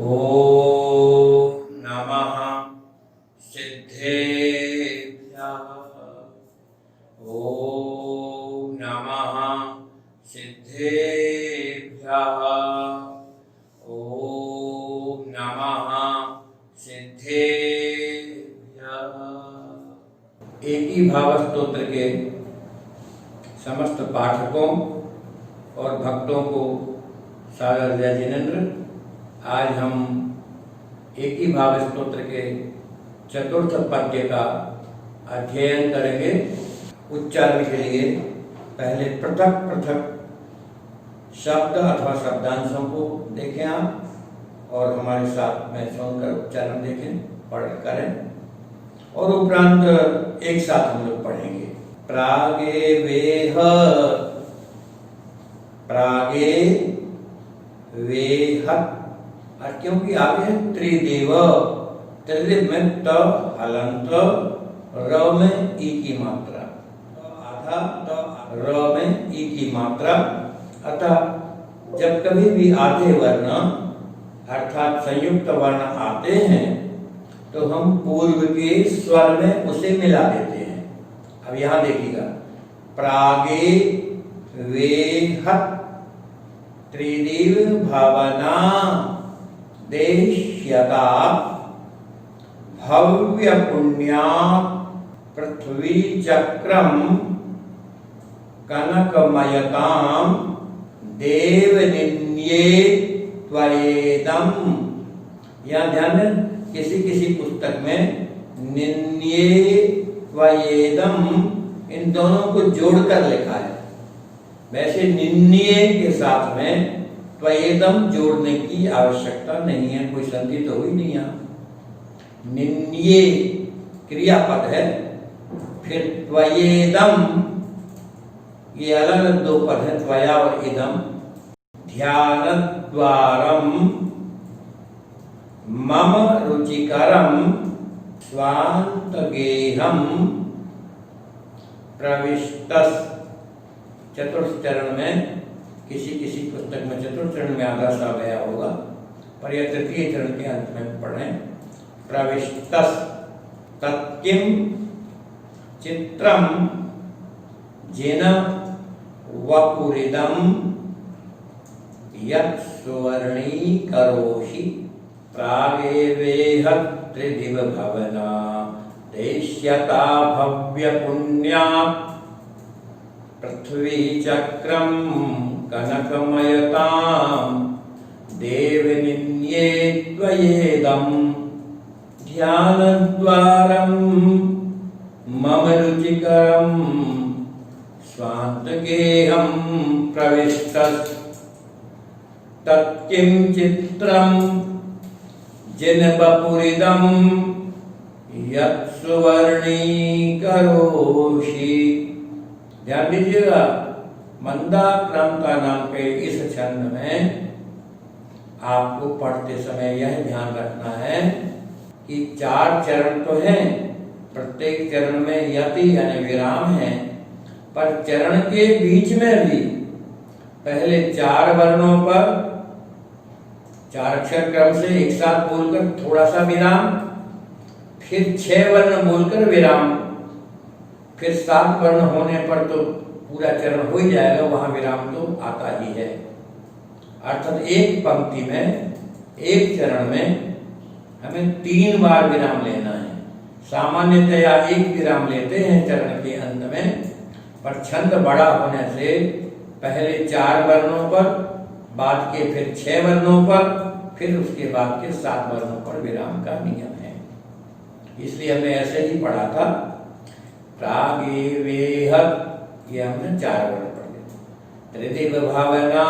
ॐ नमः सिद्धेभ्यः। ॐ नमः सिद्धेभ्यः। ॐ नमः सिद्धेभ्यः। एक ही भाव स्तोत्र के समस्त पाठकों और भक्तों को सादर जय जिनेन्द्र। आज हम एक ही भाव स्तोत्र के चतुर्थ पद्य का अध्ययन करेंगे। उच्चारण के लिए पहले पृथक पृथक शब्द अथवा शब्दांशों को देखें आप, और हमारे साथ में सुनकर उच्चारण देखें, पढ़ करें, और उपरांत एक साथ हम लोग पढ़ेंगे। प्रागे वेह, प्रागे वेहत, क्योंकि आगे है त्रिदेव। त्रिदेव में त हलंत, र में ई की मात्रा, आधा त र में ई की मात्रा। अतः जब कभी भी आधे वर्ण अर्थात संयुक्त वर्ण आते हैं तो हम पूर्व के स्वर में उसे मिला देते हैं। अब यहां देखिएगा, प्रागे वेहत त्रिदेव भावना देश्यता भव्य पुण्या पृथ्वी चक्रम कनकमयताम देवनिन्ये त्वयेदम। यहाँ ध्यान दें, किसी किसी पुस्तक में निन्ये त्वयेदम इन दोनों को जोड़कर लिखा है। वैसे निन्ये के साथ में त्वयेदम जोड़ने की आवश्यकता नहीं है, कोई संधि तो हुई नहीं यहाँ। निन्ये क्रियापद है, फिर त्वयेदम ये अलग दो पद है, त्वया और इदम। ध्यानद्वारम मम रुचिकरम स्वान्तगेहम प्रविष्टस्। चतुर्थ चरण में किसी किसी पुस्तक में चतुर्थ चरण में आधा सा गया होगा, पर यह तृतीय चरण के अंत में पढ़ें। प्रविष्टस् तत्किम चित्रम जेन वपुरिदम यत् सुवर्णीकरोषि प्रागेवेह त्रिदिव भवना देश्यता भव्य पुण्या पृथ्वी चक्रम कनकमयताम देवनिन्ये त्वयेदम। ध्यानद्वारम मम रुचिकरम स्वान्तगेहं प्रविष्टस् तत्किं चित्रं जिनवपुरिदं यत् सुवर्णीकरोषि। ध्यान दीजिएगा, मंदाक्रांता नाम के इस छंद में आपको पढ़ते समय यह ध्यान रखना है कि 4 चरण तो हैं, प्रत्येक चरण में यति यानी विराम है, पर चरण के बीच में भी पहले 4 वर्णों पर 4 अक्षर क्रम से एक साथ बोलकर थोड़ा सा विराम, फिर 6 वर्ण बोलकर विराम, फिर 7 वर्ण होने पर तो पूरा चरण हो ही जाएगा, वहां विराम तो आता ही है। अर्थात एक पंक्ति में, एक चरण में हमें 3 बार विराम लेना है। सामान्यतया 1 विराम लेते हैं चरण के अंत में, पर छंद बड़ा होने से पहले 4 वर्णों पर, बाद के फिर 6 वर्णों पर, फिर उसके बाद के 7 वर्णों पर विराम का नियम है। इसलिए हमने ऐसे ही पढ़ा था। प्रागे वेहत, ये हमने 4 वर्ण पढ़ लिए। त्रिदिव भावना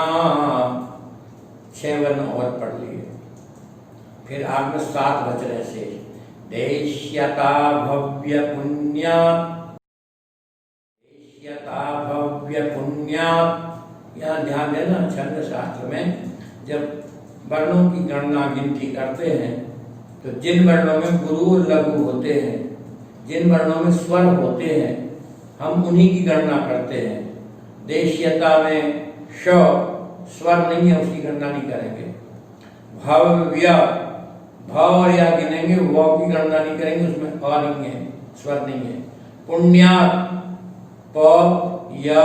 6 वर्ण और पढ़ लिए। फिर आग में 7 बच रहे से देश्यता भव्य पुण्या, देश्यता भव्य पुण्या। यहाँ ध्यान देना, छंद शास्त्र में जब वर्णों की गणना गिनती करते हैं तो जिन वर्णों में गुरु लघु होते हैं, जिन वर्णों में स्वर होते हैं, हम उन्हीं की गणना करते हैं। देश्यता में श स्वर नहीं है, उसकी गणना नहीं करेंगे। भव्य, भाव और या गिनेंगे, वो की गणना नहीं करेंगे, उसमें अ नहीं है, स्वर नहीं है। पुण्यात, प या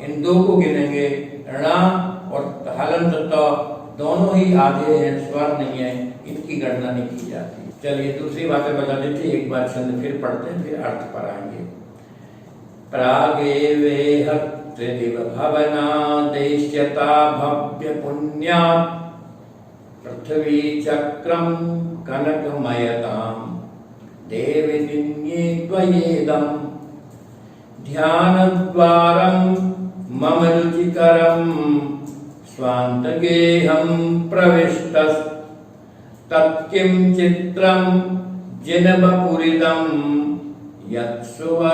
इन दो को गिनेंगे, ऋणा और हलंत त दोनों ही आधे हैं, स्वर नहीं है, इनकी गणना नहीं की जाती। चलिए दूसरी बातें बता देते, एक बार छंद फिर पढ़ते हैं, फिर अर्थ पर आएंगे। प्रागे वेह त्रिदिव भवना देश्यता भव्य पुण्या पृथ्वी चक्रम कनकमयताम देवदिन्ये द्वयेदम ध्यानद्वारम मम रुचिकरम स्वान्तगेहं प्रविष्टस् तत्किं चित्रं जिनवपुरिदं यत्सुवर्णीकरोषि।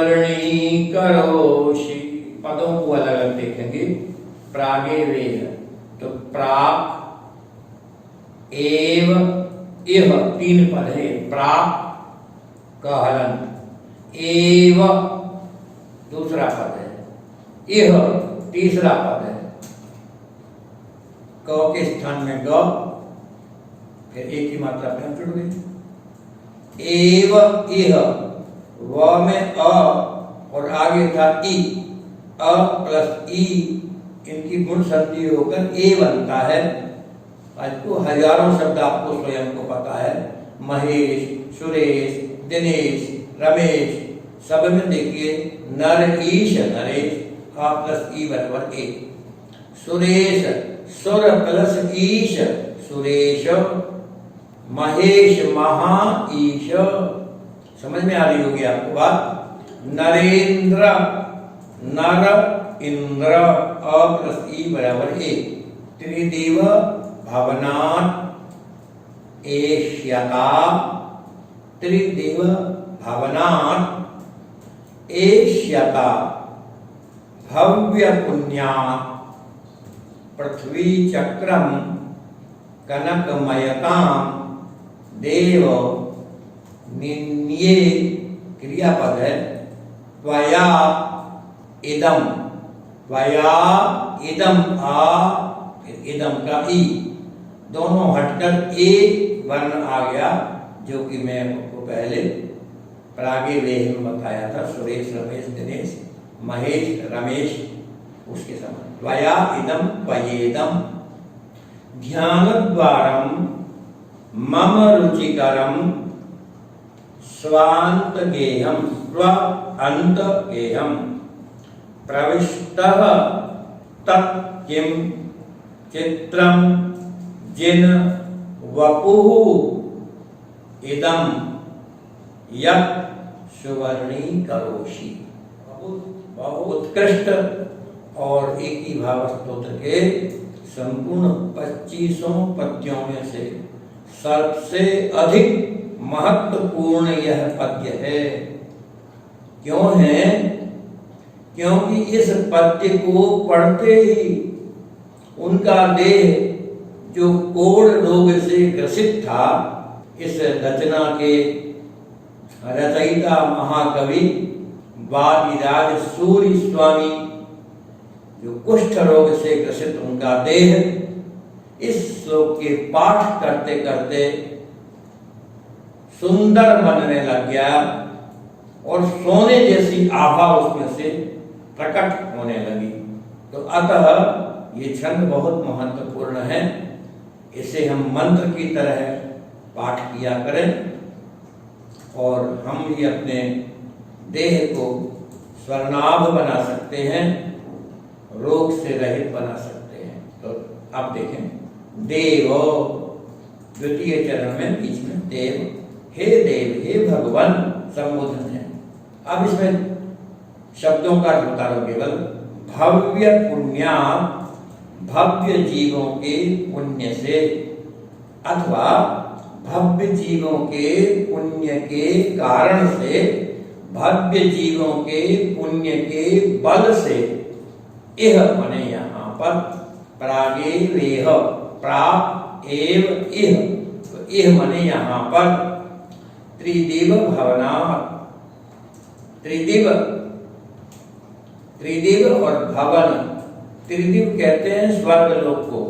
पदों को अलग अलग देखेंगे। प्रागे वेह, तो प्राक, एव, इह तीन पद है। प्राक का हलन, एव दूसरा पद है, इह तीसरा पद है। क के स्थान में ग, फिर एक ही मात्रा पे हम जुड़ गए। एव इह, व में अ और आगे था ई, अ प्लस ई, इनकी गुण संधि होकर ए बनता है। आज को हजारों शब्द आपको स्वयं को पता है। महेश, सुरेश, दिनेश, रमेश, सब में देखिए नर ईश, नरेश, आ प्लस ई बराबर ए। सुरेश, सुर प्लस ईश, सुरेश। महेश, महा ईश, समझ में आ रही होगी आपको बात। नरेंद्र, नर इंद्र, अ प्लस ई बराबर ए। त्रिदेव भवनात् एष्यता, त्रिदेव भवनात् एष्यता भव्य पुण्यात् पृथ्वी चक्रम कनकमयताम देव निन्ये, क्रियापद है। त्वया इदम, त्वया इदम, आ इदम का ई, दोनों हटकर एक वर्ण आ गया, जो कि मैं आपको पहले प्रागे वेह में बताया था। सुरेश, रमेश, दिनेश, महेश, रमेश, उसके समान। त्वया इदम त्वयेदम ध्यानद्वारम मम रुचिकरम स्वान्तगेहं, स्व अंत गेहं प्रविष्टः तत् किं चित्रं जिन वपुः इदं यत् सुवर्णीकरोषि। बहुत उत्कृष्ट और एक ही भाव स्तोत्र के संपूर्ण 25 पद्यों में से सबसे अधिक महत्वपूर्ण यह पद्य है। क्यों है? क्योंकि इस पद्य को पढ़ते ही उनका देह जो कोढ़ रोग से ग्रसित था, इस रचना के रचयिता महाकवि वादिराज सूर्य स्वामी, जो कुष्ठ रोग से ग्रसित उनका देह इस श्लोक के पाठ करते करते सुंदर बनने लग गया और सोने जैसी आभा उसमें से प्रकट होने लगी। तो अतः ये छंद बहुत महत्वपूर्ण है। इसे हम मंत्र की तरह पाठ किया करें और हम भी अपने देह को स्वर्णाभ बना सकते हैं, रोग से रहित बना सकते हैं। तो अब देखें, देव द्वितीय चरण में बीच में देव, हे देव, हे भगवान संबोधन है। अब इसमें शब्दों का उतारो केवल। भव्य पुण्या, भव्य जीवों के पुण्य से, अथवा भव्य जीवों के पुण्य के कारण से, भव्य जीवों के पुण्य के बल से। इह बने यहाँ पर प्रागे वेह, प्राग एव इह, तो इह बने यहाँ पर त्रिदेव भवना। त्रिदेव, त्रिदेव और भवन, त्रिदेव कहते हैं स्वर्ग लोक को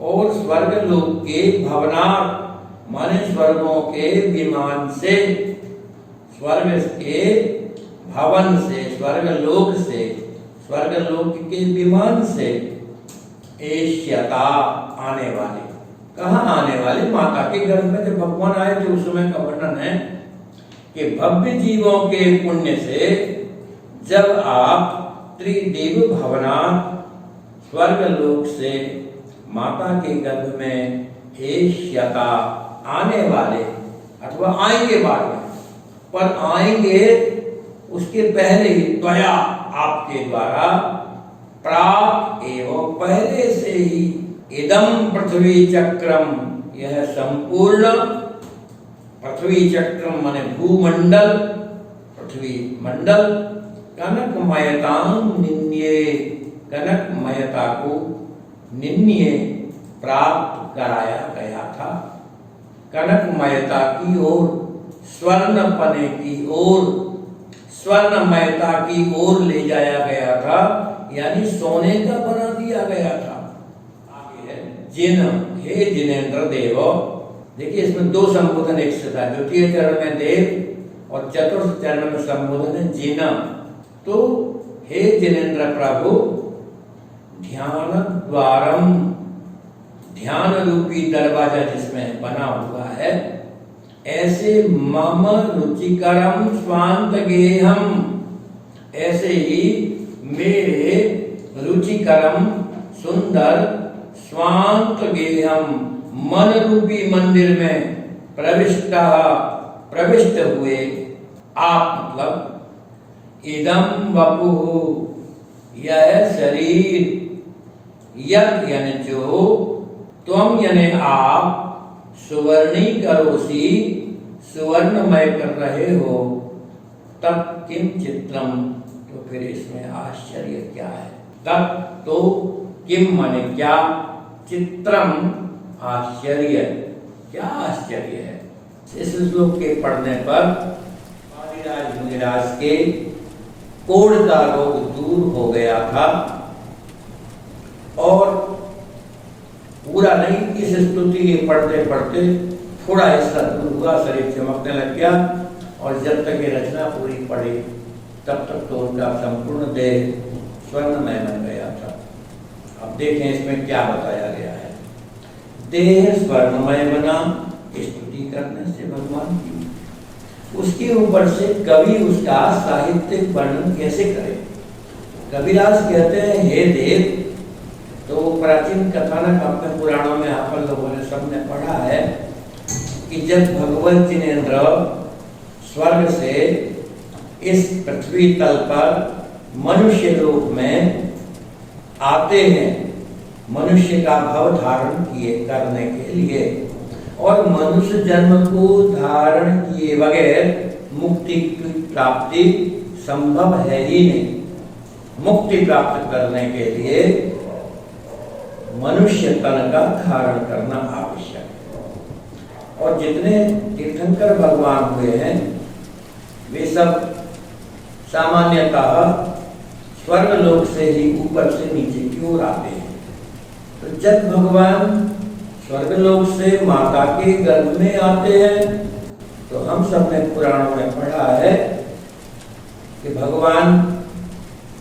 और स्वर्ग लोक के भवनार्थ माने स्वर्गों के विमान से, स्वर्ग के भवन से, स्वर्ग लोक के विमान से, एष्यता आने वाले। कहाँ आने वाले? माता के गर्भ में जब भगवान आए थे उस समय का वर्णन है कि भव्य जीवों के पुण्य से जब आप त्रिदेव भवना स्वर्ग लोक से माता के गर्भ में एष्यता आने वाले अथवा आएंगे बाद में, पर आएंगे उसके पहले ही त्वया आपके द्वारा प्राप्त एवं पहले से ही इदम पृथ्वी चक्रम, यह संपूर्ण पृथ्वी चक्रम माने भूमंडल, पृथ्वी मंडल, कनकमयतां निन्ये, कनकमयता को निन्ये प्राप्त कराया गया था। कनकमयता की ओर, स्वर्णपने की ओर, स्वर्णमयता की ओर ले जाया गया था, यानी सोने का बना दिया गया था। आगे है जिन, हे जिनेन्द्र देव। देखिए इसमें दो संबोधन एक साथ है, द्वितीय चरण में देव और चतुर्थ चरण में संबोधन है जिन। तो हे जिनेन्द्र प्रभु, ध्यान द्वारम, ध्यान रूपी दरवाजा जिसमें बना हुआ है, ऐसे मम रुचिकरम स्वांत गेहम, ऐसे ही मेरे रुचिकरम सुंदर स्वांत गेहम मन रूपी मंदिर में प्रविष्ट हुए आप, मतलब इदम वपुः, यह शरीर, यत् यानी जो, त्वम यानी आप, सुवर्णी करोसी, सुवर्णमय कर रहे हो, तब किम चित्रम, तो फिर इसमें आश्चर्य क्या है? तब तो किम माने क्या, चित्रम आश्चर्य, क्या आश्चर्य है? इस श्लोक के पढ़ने पर वादिराज मुनिराज के कोढ़ का रोग दूर हो गया था, और पूरा नहीं, इस स्तुति के पढ़ते पढ़ते थोड़ा हिस्सा दूर हुआ, शरीर चमकने लग गया, और जब तक ये रचना पूरी पड़ी तब तक तो उनका संपूर्ण देह स्वर्णमय बन गया था। अब देखें इसमें क्या बताया गया है। देह स्वर्णमय बना स्तुति करने से भगवान की, उसके ऊपर से कवि उसका साहित्यिक वर्णन कैसे करे? कविराज कहते हैं हे देव, तो प्राचीन कथानक अपने पुराणों में आप लोगों ने सबने पढ़ा है कि जब भगवान जिनेन्द्र स्वर्ग से इस पृथ्वी तल पर मनुष्य रूप में आते हैं, मनुष्य का भव धारण करने के लिए, और मनुष्य जन्म को धारण किए बगैर मुक्ति की प्राप्ति संभव है ही नहीं। मुक्ति प्राप्त करने के लिए मनुष्य तन का धारण करना आवश्यक है। और जितने तीर्थंकर भगवान हुए हैं वे सब सामान्यतः स्वर्ग लोक से ही ऊपर से नीचे की ओर आते हैं। तो जब भगवान स्वर्ग लोक से माता के गर्भ में आते हैं, तो हम सब ने पुराणों में पढ़ा है कि भगवान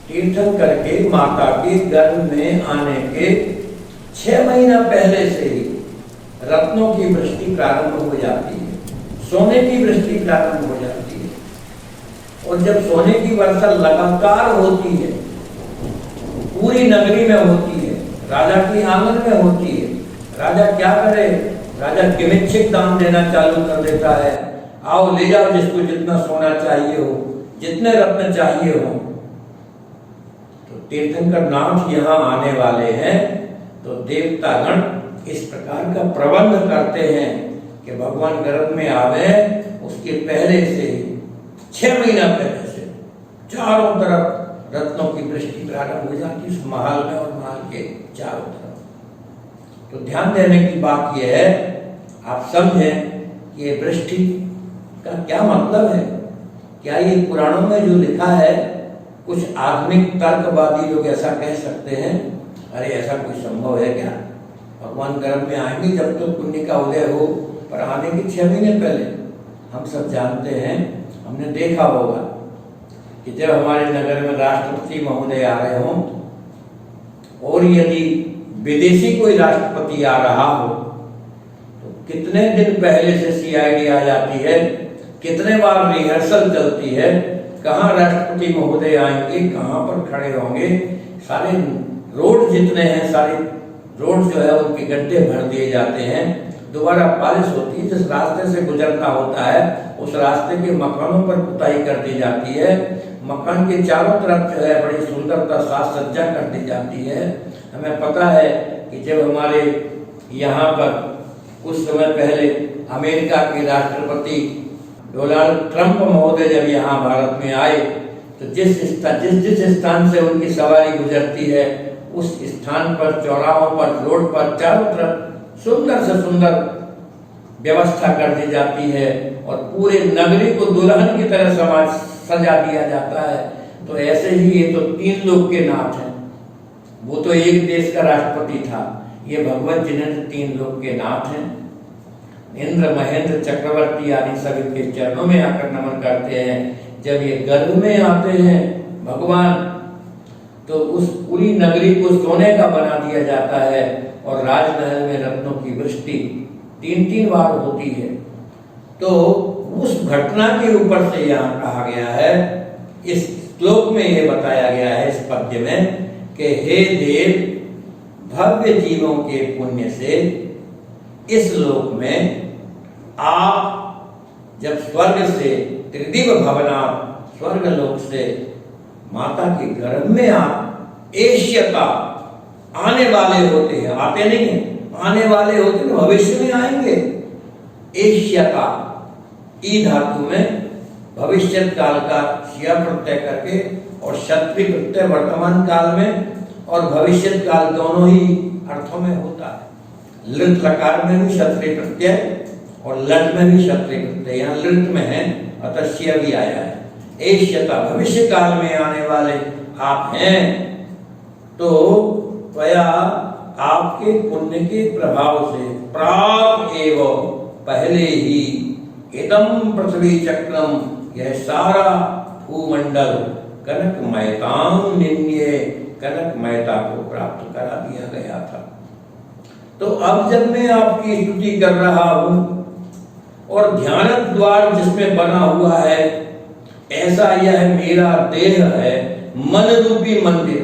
तीर्थन करके माता के गर्भ में आने के 6 महीना पहले से ही रत्नों की वृष्टि प्रारंभ हो जाती है, सोने की वृष्टि प्रारंभ हो जाती है। और जब सोने की वर्षा लगातार होती है, पूरी नगरी में होती है, राजा की आंगन में होती है, राजा क्या करे? राजा किमिच्छिक दाम देना चालू कर देता है, आओ ले जाओ जिसको जितना सोना चाहिए हो, जितने रत्न चाहिए हो। तो तीर्थंकर नाथ यहाँ आने वाले हैं, तो देवतागण इस प्रकार का प्रबंध करते हैं कि भगवान गर्भ में आवे, उसके पहले से 6 महीना पहले से चारों तरफ रत्नों की वृष्टि प्रारंभ हो जाती है, महल में और महल के चारों तरफ। तो ध्यान देने की बात यह है, आप समझें कि ये वृष्टि का क्या मतलब है। क्या ये पुराणों में जो लिखा है, कुछ आधुनिक तर्कवादी लोग ऐसा कह सकते हैं, अरे ऐसा कुछ संभव है क्या? भगवान गर्भ में आएंगे जब तो पुण्य का उदय हो, पर आने के 6 महीने पहले हम सब जानते हैं, हमने देखा होगा कि जब हमारे नगर में राष्ट्रपति महोदय आ रहे हों और यदि विदेशी कोई राष्ट्रपति आ रहा हो तो कितने दिन पहले से CID आ जाती है, कितने बार रिहर्सल चलती है, कहाँ राष्ट्रपति महोदय आएंगे, कहाँ पर खड़े होंगे, सारे रोड जितने हैं सारे रोड जो है उनके गड्ढे भर दिए जाते हैं, दोबारा पॉलिश होती है, जिस रास्ते से गुजरना होता है उस रास्ते के मकानों पर पुताई कर दी जाती है, मकान के चारों तरफ जो है बड़ी सुंदरता साज सज्जा कर दी जाती है। हमें पता है कि जब हमारे यहाँ पर कुछ समय पहले अमेरिका के राष्ट्रपति डोनाल्ड ट्रंप महोदय जब यहाँ भारत में आए तो जिस स्थान से उनकी सवारी गुजरती है उस स्थान पर, चौराहों पर, रोड पर चारों तरफ सुंदर से सुंदर व्यवस्था कर दी जाती है और पूरे नगरी को दुल्हन की तरह सजा दिया जाता है। तो ऐसे ही ये तो 3 लोग के नाथ हैं, वो तो एक देश का राष्ट्रपति था, ये भगवत जिनेंद्र 3 लोग के नाथ हैं। इंद्र, महेंद्र, चक्रवर्ती आदि सभी के चरणों में आकर नमन करते हैं। जब ये गर्भ में आते हैं भगवान तो उस पूरी नगरी को सोने का बना दिया जाता है और राजमहल में रत्नों की वृष्टि 3-3 बार होती है। तो उस घटना के ऊपर से यहाँ कहा गया है, इस श्लोक में ये बताया गया है, इस पद्य में, कि हे देव, भव्य जीवों के पुण्य से इस लोक में आप जब स्वर्ग से त्रिदिव भवना स्वर्ग लोक से माता के गर्भ में आप एष्यता आने वाले होते हैं, आते नहीं है, आने वाले होते हैं, भविष्य में आएंगे। एष्यता ई धातु में भविष्य काल का शिया प्रत्यय करके और क्षत्रि प्रत्यय वर्तमान काल में और भविष्य काल दोनों ही अर्थों में होता है। लृत लकार में भी क्षत्रि प्रत्यय और लट में भी क्षत्रि प्रत्यय, यहाँ लृत में है अतः शिया भी आया है। एष्यता भविष्य काल में आने वाले आप हैं, तो त्वया आपके पुण्य के प्रभाव से प्राग एवं पहले ही इदम पृथ्वी चक्रम यह सारा भूमंडल कनक महताम निन्ये कनक महता को प्राप्त करा दिया गया था। तो अब जब मैं आपकी स्तुति कर रहा हूं और ध्यान द्वार जिसमें बना हुआ है ऐसा यह मेरा देह है, मन रूपी मंदिर,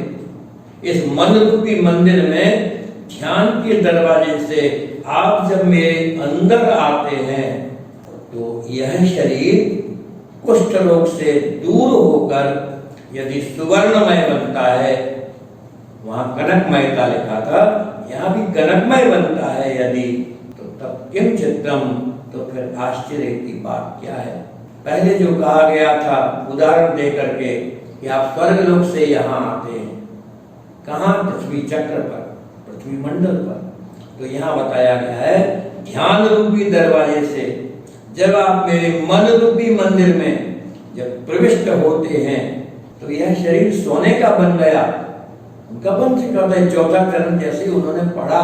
इस मन रूपी मंदिर में ध्यान के दरवाजे से आप जब मेरे अंदर आते हैं तो यह शरीर कुष्ठ रोग से दूर होकर यदि सुवर्णमय बनता है, वहां कनकमयता लिखा था, यहाँ भी कनकमय बनता है यदि, तो तब किम चित्रम, तो फिर आश्चर्य की बात क्या है। पहले जो कहा गया था उदाहरण दे करके कि आप स्वर्गलोक से यहाँ आते हैं, कहाँ, पृथ्वी चक्र पर, पृथ्वी मंडल पर, तो यहाँ बताया गया है ध्यान रूपी दरवाजे से जब आप मेरे मन रूपी मंदिर में जब प्रविष्ट होते हैं तो यह शरीर सोने का बन गया। उनका बन चुका था। चौथा चरण जैसे उन्होंने पढ़ा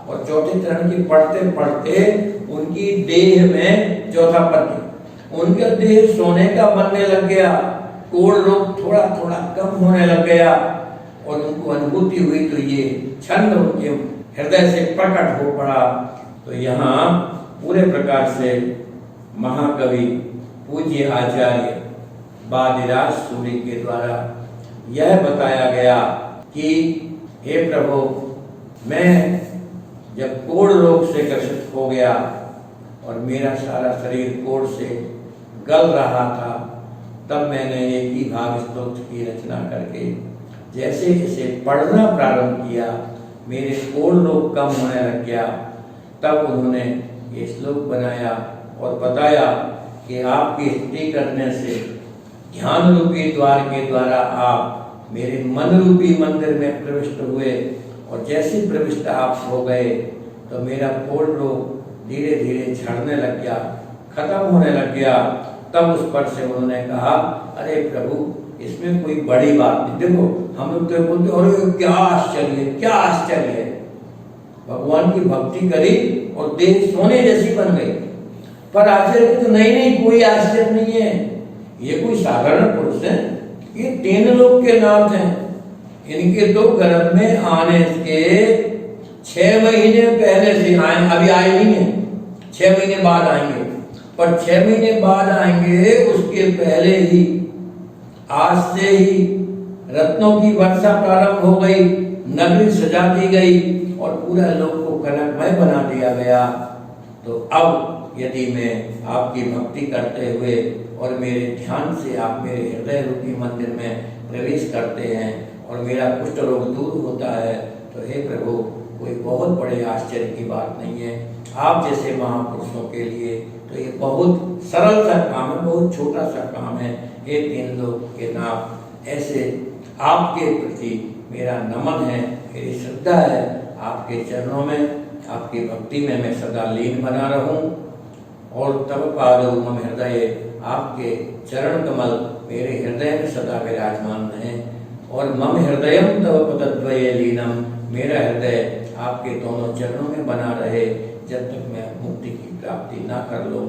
और चौथे चरण की पढ़ते पढ़ते उनकी देह में चौथा पद उनका देह सोने का बनने लग गया, कोढ़ रोग थोड़ा थोड़ा कम होने लग गया और उनको अनुभूति हुई तो ये छंद उनके हृदय से प्रकट हो पड़ा। तो यहाँ पूरे प्रकार से महाकवि पूज्य आचार्य वादिराज सूरि के द्वारा यह बताया गया कि हे प्रभु, मैं जब कोढ़ रोग से ग्रसित हो गया और मेरा सारा शरीर कोढ़ से गल रहा था, तब मैंने एक ही भाव स्तोत्र की रचना करके जैसे इसे पढ़ना प्रारंभ किया, मेरे कोढ़ रोग कम होने लग गया। तब उन्होंने ये श्लोक बनाया और बताया कि आपकी स्तुति करने से ध्यान रूपी द्वार के द्वारा आप मेरे मन रूपी मंदिर में प्रविष्ट हुए और जैसे प्रविष्ट आप हो गए तो मेरा कोढ़ रोग धीरे धीरे झड़ने लग गया, खत्म होने लग गया। तब उस पर से उन्होंने कहा, अरे प्रभु, इसमें कोई बड़ी बात नहीं। देखो हम लोग तो बोलते अरे क्या आश्चर्य, क्या आश्चर्य है। भगवान की भक्ति करी और देह सोने जैसी बन गई। पर आश्चर्य तो नहीं, कोई आश्चर्य नहीं है, ये कोई साधारण पुरुष है, ये 3 लोक के नाथ हैं। इनके तो गर्भ में आने के 6 महीने पहले से आए, अभी आए नहीं है, 6 महीने बाद आएंगे, पर 6 महीने बाद आएंगे उसके पहले ही आज से ही रत्नों की वर्षा प्रारंभ हो गई, नगरी सजा दी गई और पूरा लोक को कनकमय बना दिया गया। तो अब यदि मैं आपकी भक्ति करते हुए और मेरे ध्यान से आप मेरे हृदय रूपी मंदिर में प्रवेश करते हैं और मेरा कुष्ठ रोग दूर होता है, तो हे प्रभु कोई बहुत बड़े आश्चर्य की बात नहीं है। आप जैसे महापुरुषों के लिए तो ये बहुत सरल सा काम है, बहुत छोटा सा काम है। हे 3 लोक के नाथ, ऐसे आपके प्रति मेरा नमन है, मेरी श्रद्धा है, आपके चरणों में, आपकी भक्ति में मैं सदा लीन बना रहूं और तब पादौ मम हृदय, आपके चरण कमल मेरे हृदय में सदा विराजमान रहे और मम हृदयम तव पदद्वये लीनम, मेरा हृदय आपके दोनों चरणों में बना रहे जब तक मैं मुक्ति की प्राप्ति ना कर लूं।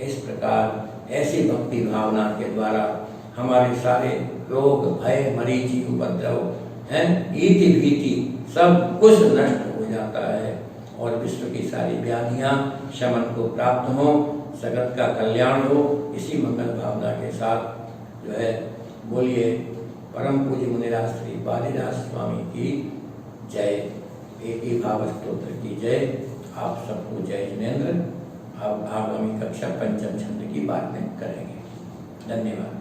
इस प्रकार ऐसी भक्ति भावना के द्वारा हमारे सारे रोग भय मरीची उपद्रव हैं, ईति भीति सब कुछ नष्ट हो जाता है और विश्व की सारी व्याधियां शमन को प्राप्त हो, जगत का कल्याण हो। इसी मंगल भावना के साथ जो है बोलिए परम पूज्य मुनिराज श्री बालीराज स्वामी की जय, एक ही भाव स्तोत्र की जय। आप सबको जय जिनेन्द्र। अब आगामी कक्षा पंचम छंद की बात में करेंगे। धन्यवाद।